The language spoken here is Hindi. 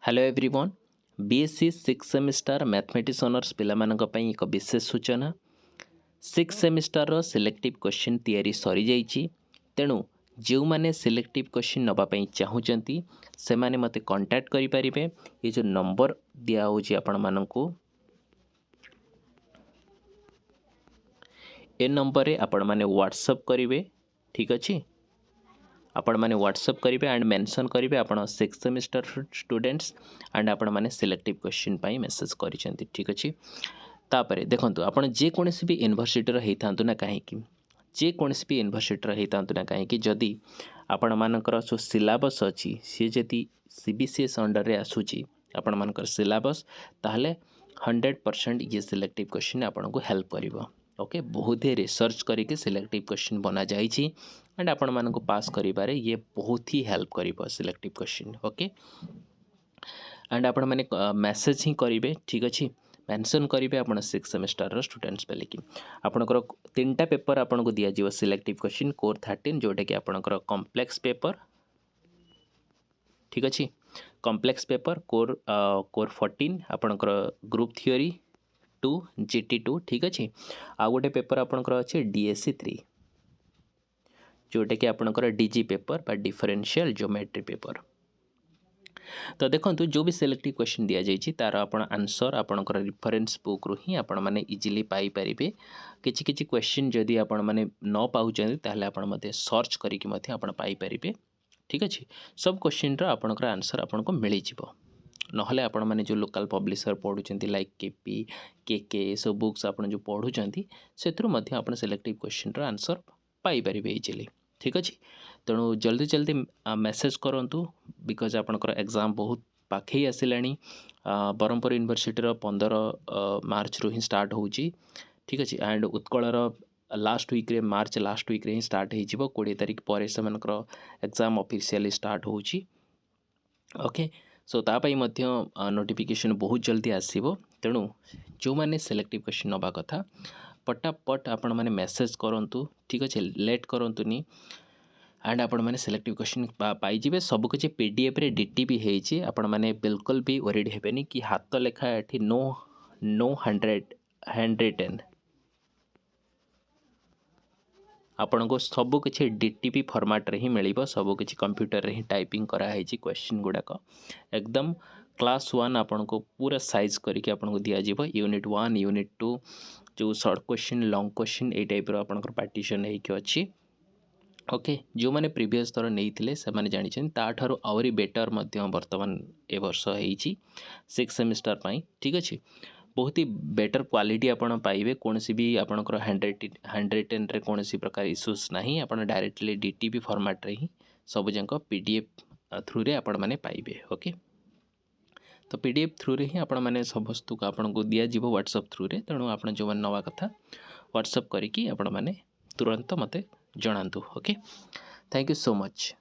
Hello everyone BSc 6 semester mathematics honours पिलामानक पई एक विशेष सूचना 6 सेमिस्टर सिलेक्टिव क्वेश्चन तैयारी सरी जाइछि तेणु जो माने सिलेक्टिव क्वेश्चन नबा पई चाहुचंती से माने मते कांटेक्ट करि परिबे। ये जो नंबर दिया होछि आपण मानकू ए नंबर रे आपण माने व्हाट्सएप करिवे। ठीक अछि, आपण माने व्हाट्सएप करेंगे एंड मेंशन करेंगे आपण 6 सेमिस्टर स्टूडेंट्स एंड आपण माने सिलेक्टिव क्वेश्चन पाई मेसेज करिसेंती। ठीक अछि, तापरे देखंतु आपण जे कोनसी भी यूनिवर्सिटी रो हेतांतु ना काहे कि जे कोनसी भी यूनिवर्सिटी रो हेतांतु ना काहे कि जदी आपण मानकर जो सिलेबस अछि से जदी सीबीसीएस अंडर रे आसुची आपण मानकर सिलेबस ताहले 100% ये सिलेक्टिव क्वेश्चन आपण को हेल्प करिवो। ओके, बहुत ही रिसर्च करके सिलेक्टिव क्वेश्चन बना जाइछि एंड आपण मानको पास करिबारे ये बहुत ही हेल्प करिवो सिलेक्टिव क्वेश्चन। ओके, एंड आपण माने मेसेज ही करिवे। ठीक अछि, मेंशन करिवे आपण 6 सेमेस्टर रो स्टूडेंट्स बेले कि आपणकर तीनटा पेपर आपण को दिया जिवो सिलेक्टिव क्वेश्चन कोर 13 जोटा कि आपणकर कॉम्प्लेक्स पेपर। ठीक अछि, कॉम्प्लेक्स पेपर कोर 14 आपणकर ग्रुप थ्योरी 2 जीटी 2। ठीक अछि, आ गोटे पेपर आपणकर अछि डीएससी 3 जोटा कि आपणकर डीजी पेपर बा डिफरेंशियल ज्योमेट्री पेपर। तो देखंतु जो भी सिलेक्टिव क्वेश्चन दिया जाइछि तार आपण आंसर आपणकर रेफरेंस बुक रु ही आपण माने इजीली पाई परिबे। किछि किछि क्वेश्चन जदी आपण माने न पाउचंदी ताहले आपण मते सर्च करिकि मते आपण पाई परिबे। ठीक अछि, सब क्वेश्चन रो आपणकर आंसर आपण को मिलि जिवो। नहले आपण माने जो लोकल पब्लिशर पढुचंती लाइक केपी केके सब बुक्स आपण जो पढुचंती सेथरु मते आपण सिलेक्टिव क्वेश्चन रो आंसर पाई परिबे इजीली। ठीक अछि, तेणु जल्दी जल्दी मेसेज करंतु बिकज आपणकर एग्जाम बहुत पाखे आसिलानी। ब्रह्मपुर यूनिवर्सिटी 15 मार्च रु ही स्टार्ट होउची। ठीक अछि, एंड उत्कलर लास्ट वीक रे मार्च लास्ट वीक रे ही स्टार्ट हो जिवो। 20 तारिख पर से मनकर एग्जाम ऑफिशियली स्टार्ट होउची। ओके, सो तापाई मध्य नोटिफिकेशन बहुत जल्दी आसीबो। तेणु जो माने सिलेक्टिव क्वेश्चन नबा कथा पटापट आपण माने मेसेज करंतु। ठीक अछि, लेट करंतुनी एंड आपण माने सिलेक्टिव क्वेश्चन पाई जिवे। सब किछि पीडीएफ रे डीटी भी हेछि, आपण माने बिल्कुल भी वरीड हेबेनी कि हाथ लेखा एठी नो हैंड रिटन आपण को सब किछि डीटीपी फॉर्मेट रे ही मिलिबो। सब किछि कंप्यूटर रे ही टाइपिंग करा हेछि क्वेश्चन गुडा को एकदम क्लास 1 आपण को पूरा साइज करके आपण को दिया जिवो। यूनिट 1 यूनिट 2 जो शॉर्ट क्वेश्चन लॉन्ग क्वेश्चन ए टाइप रो आपण को पार्टीशन हे कि अछि। ओके, जो माने प्रीवियस थर नहीं थिले से माने जानि छन ताठारो आवरी बेटर मध्य वर्तमान ए वर्ष हेछि 6 सेमिस्टर पाई। ठीक अछि, बहुत ही बेटर क्वालिटी आपण पाइबे। कोनसी भी आपणकर हैंड रिटन रे कोनसी प्रकार इश्यूज नाही। आपण डायरेक्टली डीटीपी फॉर्मेट रे ही सब जंक पीडीएफ थ्रू रे आपण माने पाइबे। ओके, तो पीडीएफ थ्रू रे ही आपण माने सब वस्तु को आपण को दिया जिवो व्हाट्सएप थ्रू रे। तेणु आपण जो नवा कथा व्हाट्सएप करिकि आपण माने तुरंत मते जणांतु। Okay, thank you so much.